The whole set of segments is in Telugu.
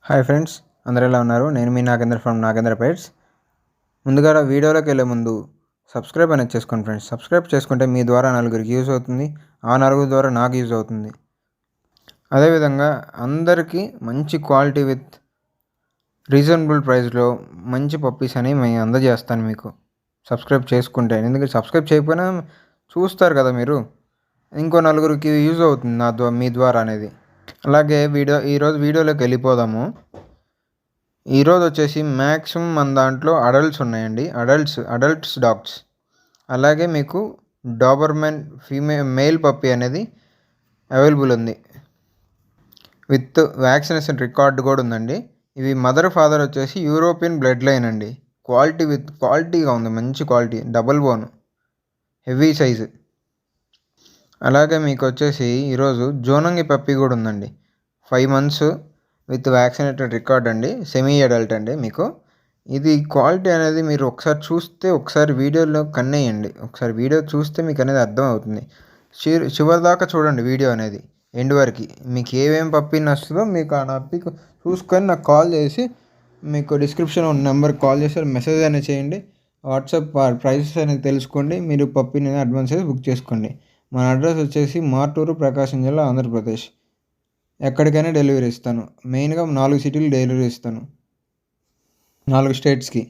హాయ్ ఫ్రెండ్స్, అందరూ ఎలా ఉన్నారు? నేను మీ నాగేంద్ర ఫ్రమ్ నాగేంద్ర పెట్స్. ముందుగా వీడియోలోకి వెళ్ళే ముందు సబ్స్క్రైబ్ అనేది చేసుకోండి ఫ్రెండ్స్. సబ్స్క్రైబ్ చేసుకుంటే మీ ద్వారా నలుగురికి యూజ్ అవుతుంది, ఆ నలుగురి ద్వారా నాకు యూజ్ అవుతుంది. అదేవిధంగా అందరికీ మంచి క్వాలిటీ విత్ రీజనబుల్ ప్రైస్లో మంచి పప్పీస్ అని మేము అందజేస్తాను మీకు సబ్స్క్రైబ్ చేసుకుంటే. ఎందుకంటే సబ్స్క్రైబ్ చేయకపోయినా చూస్తారు కదా మీరు, ఇంకో నలుగురికి యూజ్ అవుతుంది మీ ద్వారా అనేది. అలాగే ఈరోజు వీడియోలోకి వెళ్ళిపోదాము. ఈరోజు వచ్చేసి మ్యాక్సిమం మన దాంట్లో అడల్ట్స్ ఉన్నాయండి. Adults dogs. అలాగే మీకు డాబర్మెన్ మేల్ పప్పీ అనేది అవైలబుల్ ఉంది. విత్ వ్యాక్సినేషన్ రికార్డు కూడా ఉందండి. ఇవి మదర్ ఫాదర్ వచ్చేసి యూరోపియన్ బ్లడ్ లైన్ అండి. క్వాలిటీగా ఉంది, మంచి quality, double bone, heavy size. అలాగే మీకు వచ్చేసి ఈరోజు జోనంగి పప్పీ కూడా ఉందండి. 5 months విత్ వ్యాక్సినేటెడ్ రికార్డ్ అండి. సెమీ అడల్ట్ అండి. మీకు ఇది క్వాలిటీ అనేది మీరు ఒకసారి వీడియోలో కన్నేయండి. ఒకసారి వీడియో చూస్తే మీకు అనేది అర్థం అవుతుంది. చివరి దాకా చూడండి వీడియో అనేది ఎండ్ వరకు. మీకు ఏమేమి పప్పీ నచ్చుతుందో మీకు ఆ పప్పీ చూసుకొని నాకు కాల్ చేసి, మీకు డిస్క్రిప్షన్ ఉన్న నెంబర్కి కాల్ చేసి మెసేజ్ అనేది చేయండి. వాట్సాప్ ప్రైసెస్ అనేది తెలుసుకోండి. మీరు పప్పీని అడ్వాన్స్ చేసి బుక్ చేసుకోండి. మన అడ్రస్ వచ్చేసి మార్టూరు, ప్రకాశం జిల్లా, ఆంధ్రప్రదేశ్. ఎక్కడికైనా డెలివరీ ఇస్తాను. మెయిన్గా 4 సిటీలు డెలివరీ ఇస్తాను, 4 స్టేట్స్కి.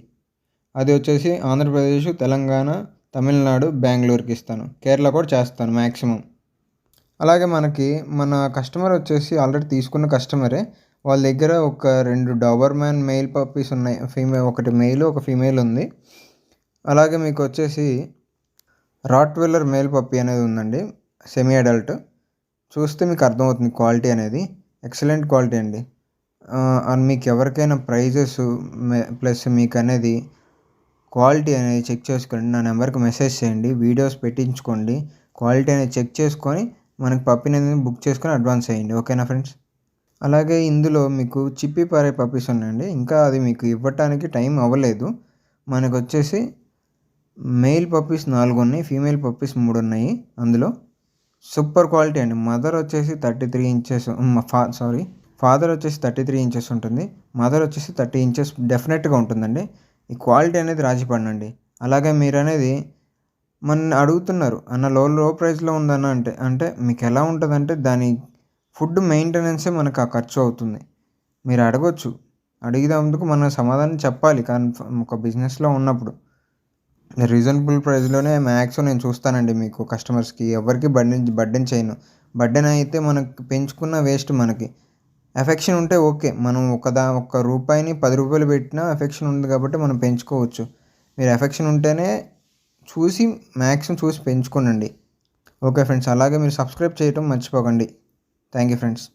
అది వచ్చేసి ఆంధ్రప్రదేశ్, తెలంగాణ, తమిళనాడు, బెంగళూరుకి ఇస్తాను. కేరళ కూడా చేస్తాను మ్యాక్సిమం. అలాగే మన కస్టమర్ వచ్చేసి ఆల్రెడీ తీసుకున్న కస్టమరే. వాళ్ళ దగ్గర ఒక 2 డాబర్మ్యాన్ మెయిల్ పప్పీస్ ఉన్నాయి. ఒకటి మెయిల్, ఒక ఫీమేల్ ఉంది. అలాగే మీకు వచ్చేసి రాట్వెల్లర్ మేల్ పప్పీ అనేది ఉందండి, సెమీ అడల్ట్. చూస్తే మీకు అర్థమవుతుంది క్వాలిటీ అనేది ఎక్సలెంట్ క్వాలిటీ అండి. మీకు ఎవరికైనా ప్రైజెస్ ప్లస్ మీకు అనేది క్వాలిటీ అనేది చెక్ చేసుకోండి. నా నెంబర్కి మెసేజ్ చేయండి, వీడియోస్ పెట్టించుకోండి. క్వాలిటీ అనేది చెక్ చేసుకొని మనకి పప్పీని అనేది బుక్ చేసుకొని అడ్వాన్స్ చేయండి. ఓకేనా ఫ్రెండ్స్? అలాగే ఇందులో మీకు చిప్పి పారే పప్పీస్ ఉన్నాయండి. ఇంకా అది మీకు ఇవ్వటానికి టైం అవ్వలేదు. మనకు వచ్చేసి మెయిల్ పప్పీస్ 4 ఉన్నాయి, ఫీమేల్ పప్పీస్ 3 ఉన్నాయి. అందులో సూపర్ క్వాలిటీ అండి. మదర్ వచ్చేసి 33 inches, ఫాదర్ వచ్చేసి 33 inches ఉంటుంది. మదర్ వచ్చేసి 30 inches డెఫినెట్గా ఉంటుందండి. ఈ క్వాలిటీ అనేది రాజీపడనండి. అలాగే మీరు అనేది మన అడుగుతున్నారు అన్న లో ప్రైస్లో ఉందన్న అంటే మీకు ఎలా ఉంటుందంటే దాని ఫుడ్ మెయింటెనెన్సే మనకు ఆ ఖర్చు అవుతుంది. మీరు అడగొచ్చు, అడిగినందుకు మనం సమాధానం చెప్పాలి. కానీ ఒక బిజినెస్లో ఉన్నప్పుడు రీజనబుల్ ప్రైస్లోనే మ్యాక్సిమం నేను చూస్తానండి. మీకు కస్టమర్స్కి ఎవరికి బర్డెన్ చేయను. బర్డెన్ అయితే మనకు పెంచుకున్న వేస్ట్. మనకి ఎఫెక్షన్ ఉంటే ఓకే, మనం ఒక్క రూపాయిని 10 రూపాయలు పెట్టినా ఎఫెక్షన్ ఉంది కాబట్టి మనం పెంచుకోవచ్చు. మీరు ఎఫెక్షన్ ఉంటేనే మ్యాక్సిమం చూసి పెంచుకోనండి. ఓకే ఫ్రెండ్స్, అలాగే మీరు సబ్స్క్రైబ్ చేయటం మర్చిపోకండి. Thank you friends.